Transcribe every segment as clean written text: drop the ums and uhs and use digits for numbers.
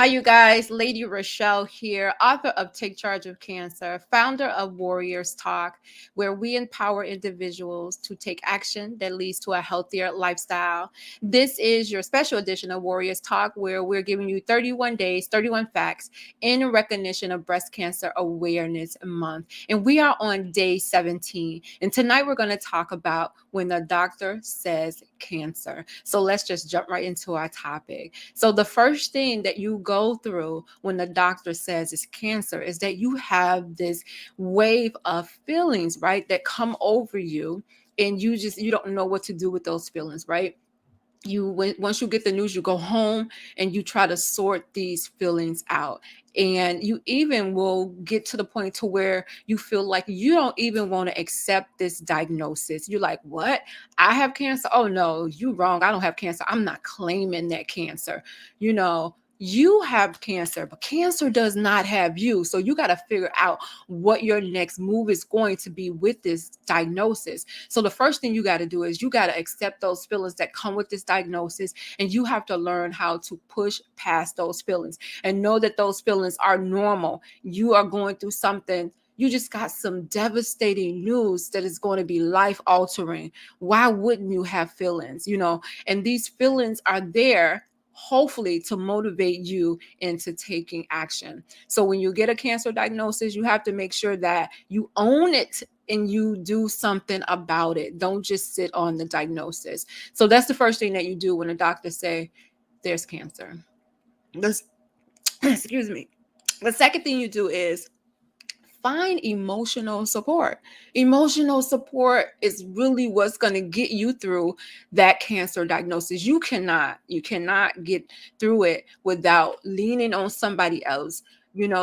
Hi, you guys. Lady ReShell here, author of Take Charge of Cancer, founder of Warriors Talk, where we empower individuals to take action that leads to a healthier lifestyle. This is your special edition of Warriors Talk, where we're giving you 31 days, 31 facts in recognition of Breast Cancer Awareness Month. And we are on day 17. And tonight we're going to talk about when the doctor says cancer. So let's just jump right into our topic. So the first thing that you go through when the doctor says it's cancer is that you have this wave of feelings, right, that come over you, and you don't know what to do with those feelings, right? Once you get the news, you go home and you try to sort these feelings out, and you even will get to the point to where you feel like you don't even want to accept this diagnosis. You're like, what? I have cancer? Oh no, you wrong. I don't have cancer. I'm not claiming that cancer. You have cancer, but cancer does not have you. So you got to figure out what your next move is going to be with this diagnosis. So the first thing you got to do is you got to accept those feelings that come with this diagnosis, and you have to learn how to push past those feelings and know that those feelings are normal. You are going through something. You just got some devastating news that is going to be life altering. Why wouldn't you have feelings? And these feelings are there hopefully to motivate you into taking action. So when you get a cancer diagnosis, you have to make sure that you own it and you do something about it. Don't just sit on the diagnosis. So that's the first thing that you do when a doctor say there's cancer. This, excuse me. The second thing you do is find emotional support. Emotional support is really what's going to get you through that cancer diagnosis. You cannot get through it without leaning on somebody else.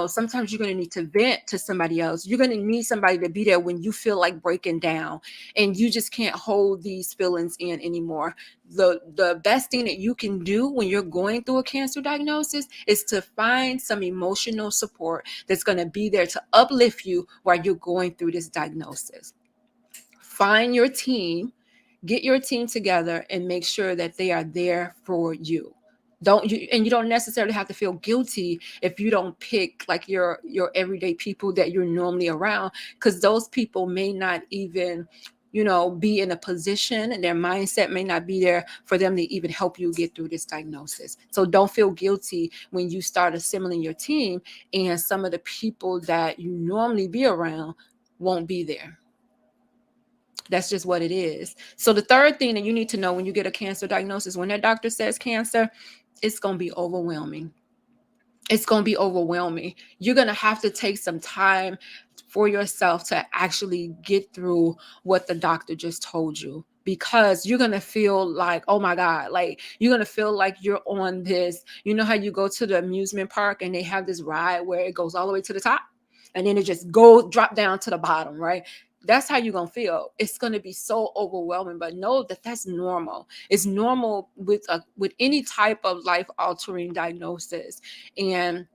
Sometimes you're going to need to vent to somebody else. You're going to need somebody to be there when you feel like breaking down and you just can't hold these feelings in anymore. The best thing that you can do when you're going through a cancer diagnosis is to find some emotional support that's going to be there to uplift you while you're going through this diagnosis. Find your team, get your team together, and make sure that they are there for you. You don't necessarily have to feel guilty if you don't pick like your everyday people that you're normally around, because those people may not even be in a position, and their mindset may not be there for them to even help you get through this diagnosis. So don't feel guilty when you start assembling your team and some of the people that you normally be around won't be there. That's just what it is. So the third thing that you need to know when you get a cancer diagnosis, when that doctor says cancer, it's going to be overwhelming. It's going to be overwhelming. You're going to have to take some time for yourself to actually get through what the doctor just told you, because you're going to feel like, oh my God, like you're going to feel like you're on this, how you go to the amusement park and they have this ride where it goes all the way to the top and then it just drop down to the bottom, right? That's how you're going to feel. It's going to be so overwhelming, but know that that's normal. It's normal with any type of life altering diagnosis. And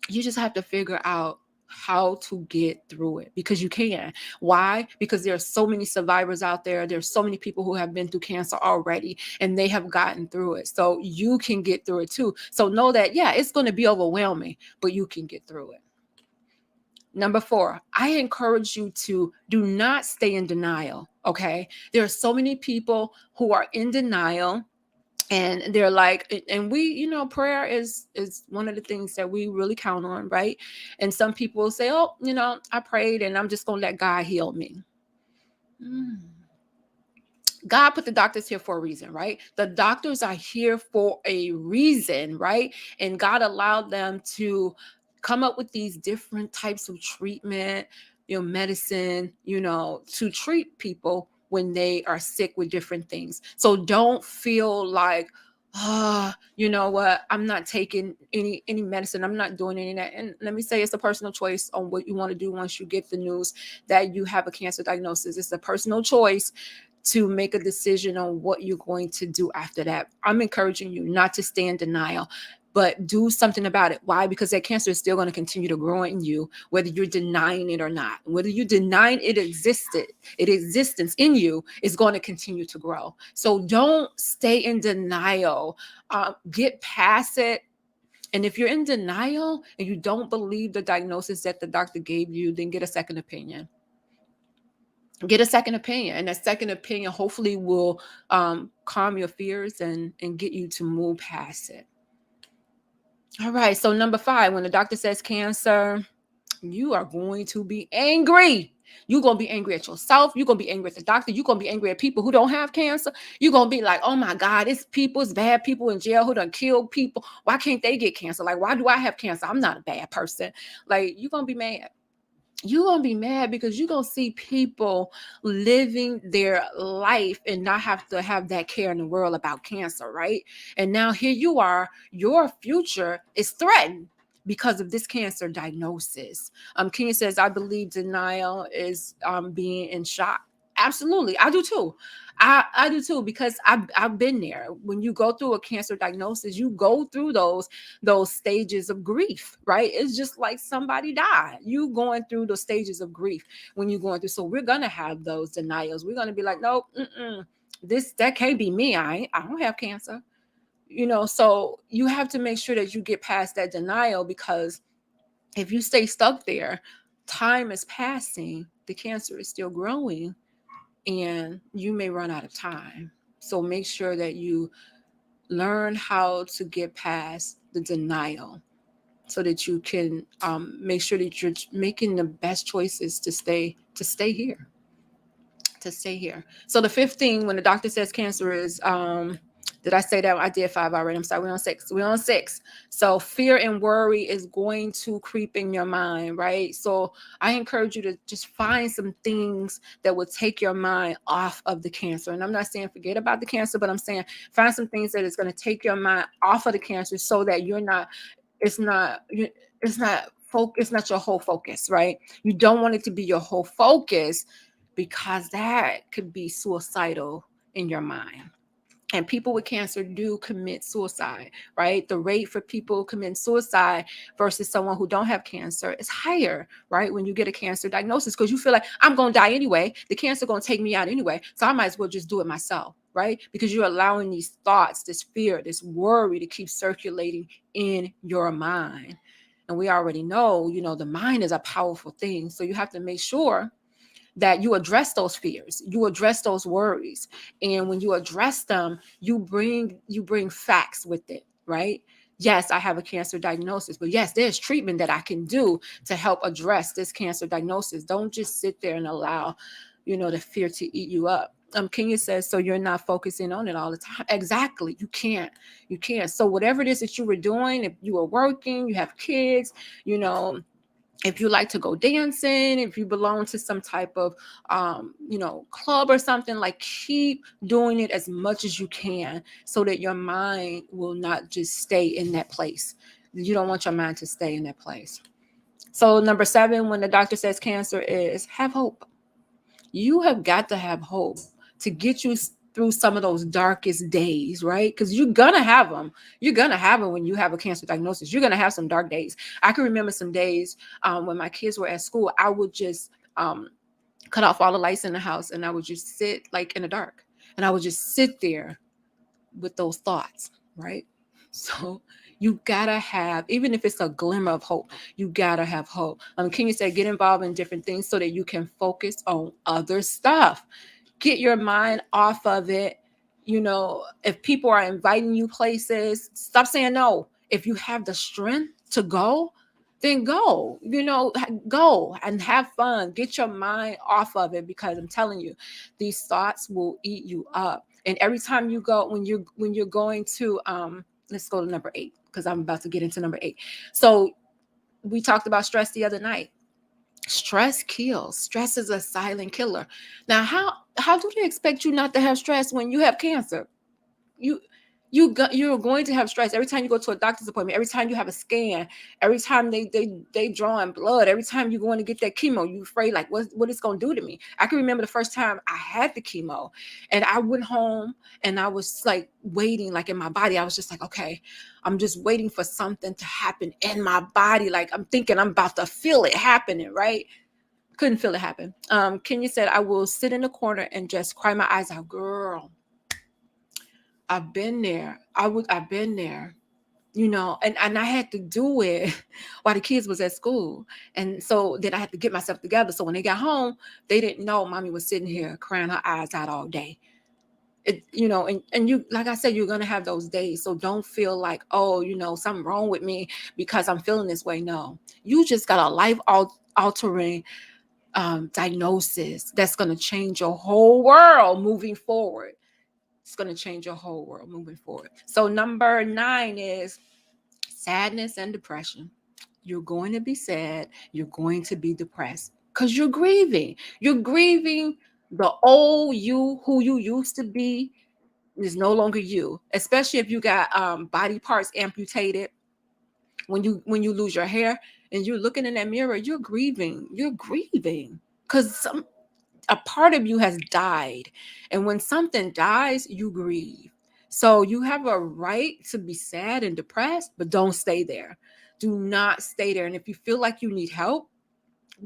you just have to figure out how to get through it, because you can. Why? Because there are so many survivors out there. There's so many people who have been through cancer already and they have gotten through it. So you can get through it too. So know that, yeah, it's going to be overwhelming, but you can get through it. Number 4, I encourage you to do not stay in denial. Okay. There are so many people who are in denial, and they're like, and prayer is one of the things that we really count on, right? And some people say, oh, I prayed and I'm just gonna let God heal me. God put the doctors here for a reason, right? The doctors are here for a reason, right? And God allowed them to come up with these different types of treatment, medicine, to treat people when they are sick with different things. So don't feel like, you know what, I'm not taking any medicine, I'm not doing any of that. And let me say, it's a personal choice on what you want to do once you get the news that you have a cancer diagnosis. It's a personal choice to make a decision on what you're going to do after that. I'm encouraging you not to stay in denial, but do something about it. Why? Because that cancer is still going to continue to grow in you, whether you're denying it or not. Whether you denying its existence in you is going to continue to grow. So don't stay in denial. Get past it. And if you're in denial and you don't believe the diagnosis that the doctor gave you, then get a second opinion. Get a second opinion, and that second opinion hopefully will calm your fears and get you to move past it. All right, so number 5, when the doctor says cancer, you are going to be angry. You're going to be angry at yourself. You're going to be angry at the doctor. You're going to be angry at people who don't have cancer. You're going to be like, oh my God, it's bad people in jail who done killed people. Why can't they get cancer? Like, why do I have cancer? I'm not a bad person. Like, you're going to be mad. You're going to be mad because you're going to see people living their life and not have to have that care in the world about cancer, right? And now here you are, your future is threatened because of this cancer diagnosis. Kenya says, I believe denial is being in shock. Absolutely. I do too. I do too, because I've been there. When you go through a cancer diagnosis, you go through those stages of grief, right? It's just like somebody died. You going through those stages of grief when you're going through. So we're gonna have those denials. We're gonna be like, nope, that can't be me. I don't have cancer. So you have to make sure that you get past that denial, because if you stay stuck there, time is passing, the cancer is still growing, and you may run out of time. So make sure that you learn how to get past the denial so that you can make sure that you're making the best choices to stay here. So the 5th thing when the doctor says cancer is, did I say that? I did 5 already. I'm sorry. We're on 6. So fear and worry is going to creep in your mind, right? So I encourage you to just find some things that will take your mind off of the cancer. And I'm not saying forget about the cancer, but I'm saying find some things that is going to take your mind off of the cancer so that it's not your whole focus, right? You don't want it to be your whole focus, because that could be suicidal in your mind. And people with cancer do commit suicide, right? The rate for people committing suicide versus someone who don't have cancer is higher, right? When you get a cancer diagnosis, because you feel like I'm going to die anyway. The cancer going to take me out anyway. So I might as well just do it myself, right? Because you're allowing these thoughts, this fear, this worry to keep circulating in your mind. And we already know, the mind is a powerful thing. So you have to make sure that you address those fears, you address those worries. And when you address them, you bring facts with it, right? Yes, I have a cancer diagnosis, but yes, there's treatment that I can do to help address this cancer diagnosis. Don't just sit there and allow, the fear to eat you up. Kenya says, so you're not focusing on it all the time. Exactly. You can't. So whatever it is that you were doing, if you were working, you have kids, if you like to go dancing, if you belong to some type of, club or something, like keep doing it as much as you can so that your mind will not just stay in that place. You don't want your mind to stay in that place. So number 7, when the doctor says cancer, is have hope. You have got to have hope to get you through some of those darkest days, right? Because you're going to have them. You're going to have them when you have a cancer diagnosis. You're going to have some dark days. I can remember some days when my kids were at school, I would just cut off all the lights in the house and I would just sit like in the dark. And I would just sit there with those thoughts, right? So you gotta have, even if it's a glimmer of hope, you gotta have hope. Kenya said, get involved in different things so that you can focus on other stuff. Get your mind off of it. If people are inviting you places, stop saying no. If you have the strength to go, then go. Go and have fun. Get your mind off of it, because I'm telling you, these thoughts will eat you up. And every time you go, when you're going to let's go to number 8, because I'm about to get into number 8. So we talked about stress the other night. Stress kills. Stress is a silent killer. Now, how do they expect you not to have stress when you have cancer? You're going to have stress every time you go to a doctor's appointment, every time you have a scan, every time they drawing blood, every time you're going to get that chemo. You're afraid, like, what it's going to do to me. I can remember the first time I had the chemo, and I went home and I was like waiting, like in my body. I was just like, okay, I'm just waiting for something to happen in my body. Like I'm thinking I'm about to feel it happening, right? Couldn't feel it happen. Kenya said, I will sit in the corner and just cry my eyes out. Girl, I've been there. I've been there. and I had to do it while the kids was at school. And so then I had to get myself together. So when they got home, they didn't know mommy was sitting here crying her eyes out all day. And you, like I said, you're going to have those days. So don't feel like, oh, something wrong with me because I'm feeling this way. No, you just got a life altering diagnosis that's going to change your whole world moving forward. It's going to change your whole world moving forward. So number 9 is sadness and depression. You're going to be sad. You're going to be depressed because you're grieving. You're grieving the old you, who you used to be, is no longer you. Especially if you got body parts amputated. When you lose your hair and you're looking in that mirror, you're grieving. You're grieving because a part of you has died. And when something dies, you grieve. So you have a right to be sad and depressed, but don't stay there. Do not stay there. And if you feel like you need help,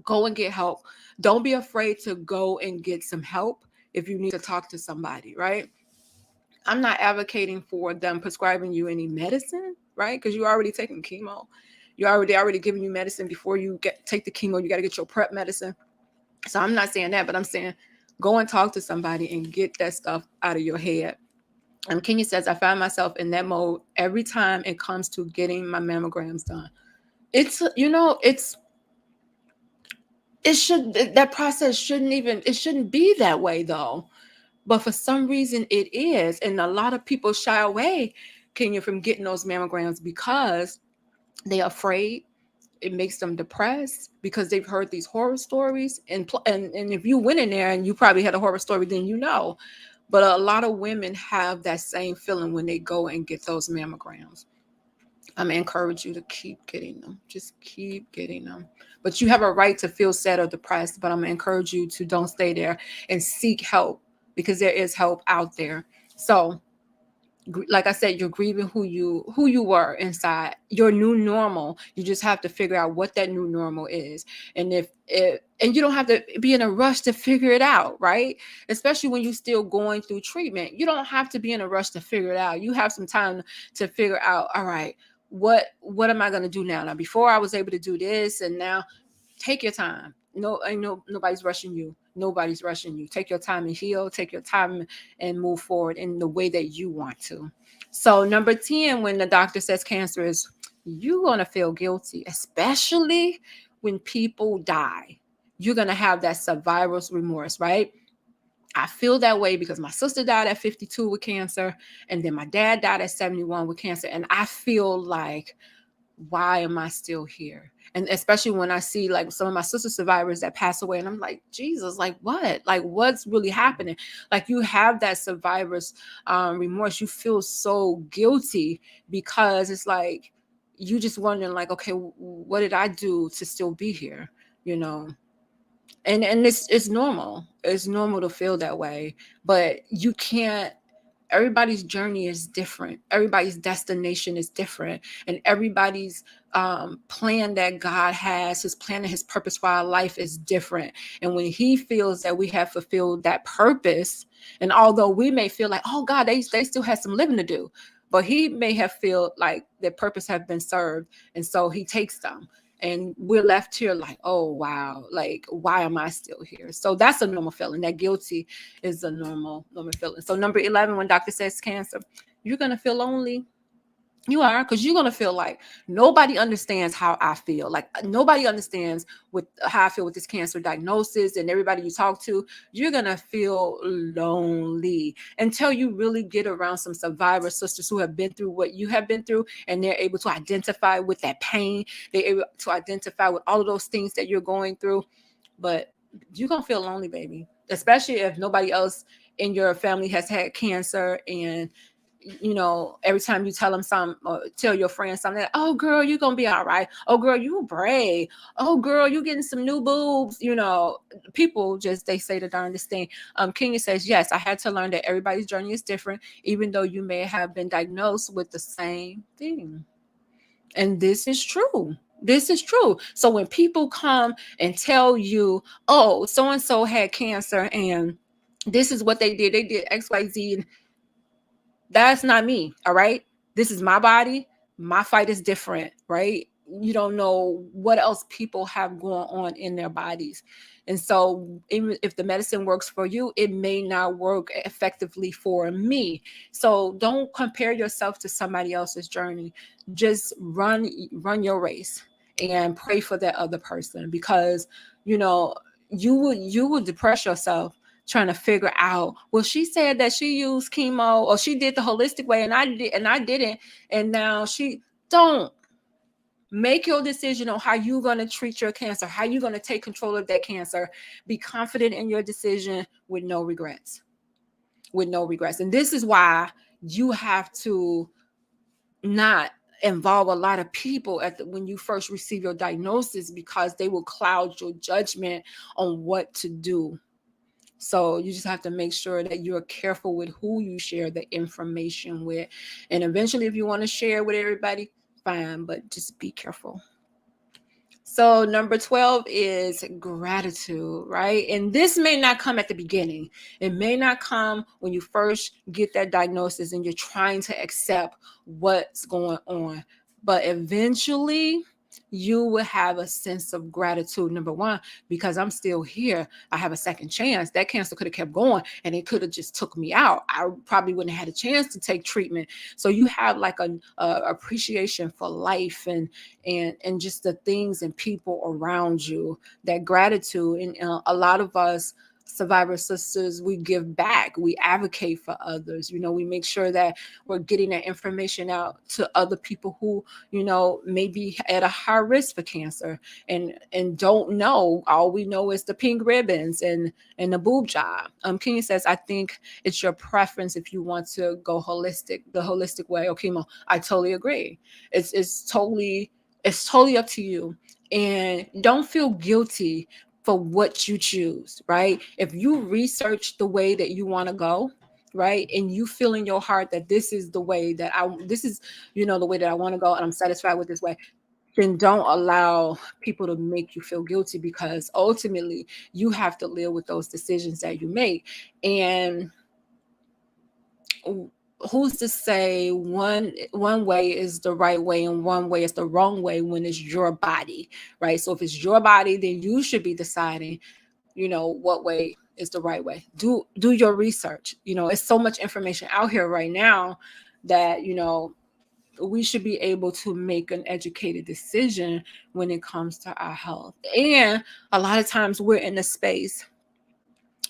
go and get help. Don't be afraid to go and get some help if you need to talk to somebody, right? I'm not advocating for them prescribing you any medicine, right? Because you're already taking chemo. You're already giving you medicine before you take the chemo. You got to get your prep medicine. So I'm not saying that, but I'm saying go and talk to somebody and get that stuff out of your head. Kenya says, I find myself in that mode every time it comes to getting my mammograms done. That process shouldn't be that way though. But for some reason it is. And a lot of people shy away, Kenya, from getting those mammograms because they're afraid. It makes them depressed because they've heard these horror stories. And if you went in there and you probably had a horror story, then But a lot of women have that same feeling when they go and get those mammograms. I'm going to encourage you to keep getting them. Just keep getting them. But you have a right to feel sad or depressed. But I'm going to encourage you to don't stay there and seek help because there is help out there. So, like I said, you're grieving who you were inside, your new normal. You just have to figure out what that new normal is. And and you don't have to be in a rush to figure it out, right? Especially when you're still going through treatment. You don't have to be in a rush to figure it out. You have some time to figure out, all right, what am I going to do now? Now, before I was able to do this, and now take your time. Nobody's rushing you. Nobody's rushing you. Take your time and heal. Take your time and move forward in the way that you want to. So number 10, when the doctor says cancer is, you're going to feel guilty, especially when people die. You're going to have that survivor's remorse, right? I feel that way because my sister died at 52 with cancer, and then my dad died at 71 with cancer. And I feel like, why am I still here? And especially when I see like some of my sister survivors that pass away, and I'm like, Jesus, like what? Like what's really happening? Like you have that survivor's remorse. You feel so guilty because it's like you just wondering like, okay, what did I do to still be here? You know, and it's normal. It's normal to feel that way, but you can't. Everybody's journey is different. Everybody's destination is different, and everybody's plan that God has, his plan and his purpose for our life is different. And when he feels that we have fulfilled that purpose, and although we may feel like, oh God, they still have some living to do, but he may have feel like their purpose have been served, and so he takes them. And we're left here like, oh wow, like why am I still here? So that's a normal feeling. That guilty is a normal feeling. So number 11, when doctor says cancer, you're gonna feel lonely. You are, because you're gonna feel like nobody understands how I feel. Like nobody understands how I feel with this cancer diagnosis, and everybody you talk to, you're gonna feel lonely until you really get around some survivor sisters who have been through what you have been through, and they're able to identify with that pain. They're able to identify with all of those things that you're going through. But you're gonna feel lonely, baby, especially if nobody else in your family has had cancer. And every time you tell them something or tell your friends something, like, oh girl, you're gonna be all right. Oh girl, you brave. Oh girl, you getting some new boobs. People just, they say the darndest thing. Kenya says, yes, I had to learn that everybody's journey is different, even though you may have been diagnosed with the same thing. And this is true. This is true. So when people come and tell you, oh, so and so had cancer and this is what they did XYZ, that's not me. All right. This is my body. My fight is different, right? You don't know what else people have going on in their bodies. And so even if the medicine works for you, it may not work effectively for me. So don't compare yourself to somebody else's journey. Just run your race and pray for that other person, because you know you would depress yourself trying to figure out, well, she said that she used chemo or she did the holistic way and I didn't, and now she don't. Make your decision on how you're going to treat your cancer, how you're going to take control of that cancer. Be confident in your decision with no regrets. With no regrets. And this is why you have to not involve a lot of people when you first receive your diagnosis, because they will cloud your judgment on what to do. So you just have to make sure that you're careful with who you share the information with. And eventually, if you want to share with everybody, fine, but just be careful. So number 12 is gratitude, right? And this may not come at the beginning. It may not come when you first get that diagnosis and you're trying to accept what's going on. But eventually, you will have a sense of gratitude. Number one, because I'm still here. I have a second chance. That cancer could have kept going and it could have just took me out. I probably wouldn't have had a chance to take treatment. So you have like a appreciation for life and just the things and people around you. That gratitude. And a lot of us survivor sisters, we give back, we advocate for others, we make sure that we're getting that information out to other people who may be at a high risk for cancer and don't know. All we know is the pink ribbons and the boob job. Kenya says, I think it's your preference if you want to go the holistic way or chemo. I totally agree. It's totally up to you. And don't feel guilty for what you choose, right? If you research the way that you want to go, right, and you feel in your heart that this is the way that the way that I want to go and I'm satisfied with this way, then don't allow people to make you feel guilty, because ultimately you have to live with those decisions that you make. And who's to say one way is the right way and one way is the wrong way when it's your body, right? So if it's your body, then you should be deciding what way is the right way. Do your research. It's so much information out here right now that we should be able to make an educated decision when it comes to our health. And a lot of times we're in a space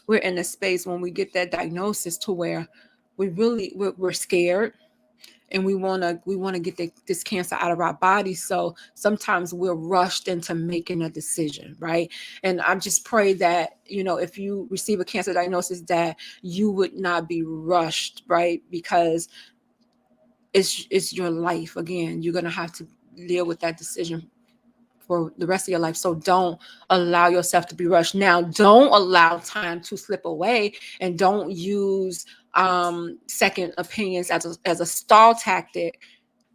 when we get that diagnosis to where we're scared, and we want to get this cancer out of our body. So sometimes we're rushed into making a decision, right? And I just pray that if you receive a cancer diagnosis, that you would not be rushed, right? Because it's your life. Again, you're going to have to deal with that decision for the rest of your life. So don't allow yourself to be rushed. Now, don't allow time to slip away, and don't use second opinions as a stall tactic,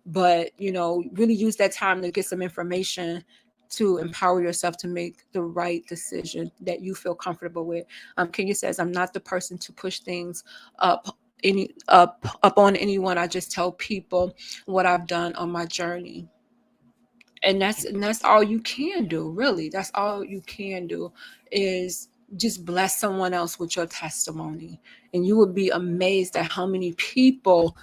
but really use that time to get some information to empower yourself to make the right decision that you feel comfortable with. Kenya says, I'm not the person to push things up on anyone. I just tell people what I've done on my journey. And that's all you can do, really. That's all you can do, is just bless someone else with your testimony. And you would be amazed at how many people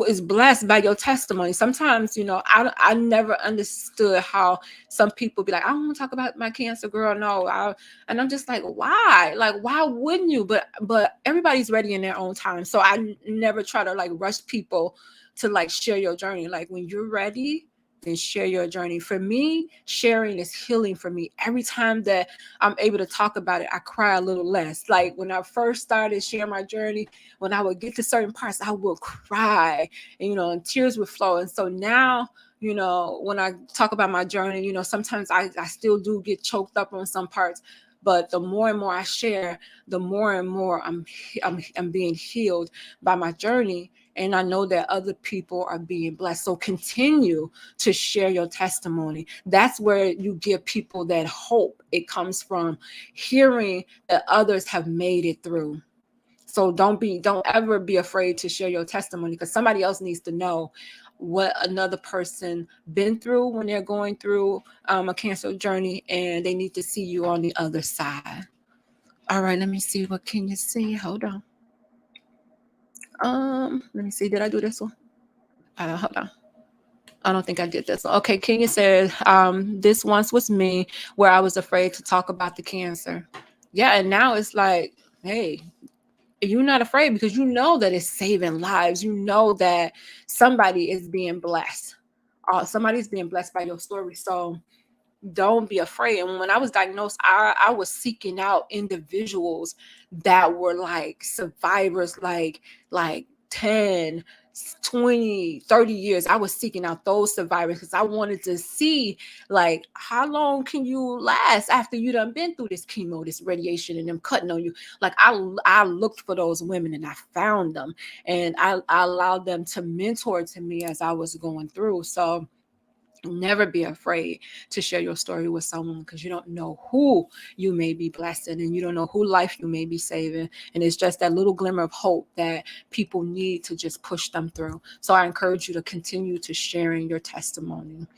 is blessed by your testimony. Sometimes I never understood how some people be like, I don't want to talk about my cancer, girl. No. And I'm just like, why? Like, why wouldn't you? But everybody's ready in their own time. So I never try to like rush people to like share your journey. Like, when you're ready, then share your journey. For me, sharing is healing for me. Every time that I'm able to talk about it, I cry a little less. Like when I first started sharing my journey, when I would get to certain parts, I would cry, and tears would flow. And so now, when I talk about my journey, sometimes I still do get choked up on some parts. But the more and more I share, the more and more I'm being healed by my journey. And I know that other people are being blessed. So continue to share your testimony. That's where you give people that hope. It comes from hearing that others have made it through. So don't ever be afraid to share your testimony, because somebody else needs to know what another person been through when they're going through a cancer journey, and they need to see you on the other side. All right, let me see. What can you see? Hold on. Let me see. Did I do this one? Hold on. I don't think I did this one. Okay, Kenya said, this once was me where I was afraid to talk about the cancer. Yeah, and now it's like, hey, you're not afraid because you know that it's saving lives. You know that somebody is being blessed. Somebody's being blessed by your story. So don't be afraid. And when I was diagnosed, I was seeking out individuals that were like survivors, like 10, 20, 30 years. I was seeking out those survivors because I wanted to see, like, how long can you last after you done been through this chemo, this radiation, and them cutting on you. Like, I looked for those women and I found them, and I allowed them to mentor to me as I was going through. So never be afraid to share your story with someone, because you don't know who you may be blessing, and you don't know who life you may be saving. And it's just that little glimmer of hope that people need to just push them through. So I encourage you to continue to sharing your testimony.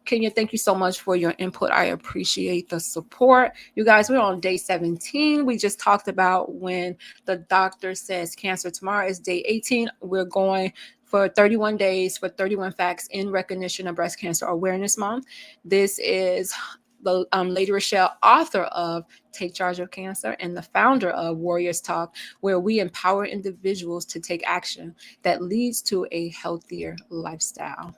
Kenya, thank you so much for your input. I appreciate the support. You guys, we're on day 17. We just talked about when the doctor says cancer. Tomorrow is day 18. We're going for 31 days for 31 facts in recognition of Breast Cancer Awareness Month. This is the Lady ReShell, author of Take Charge of Cancer and the founder of Warriors Talk, where we empower individuals to take action that leads to a healthier lifestyle.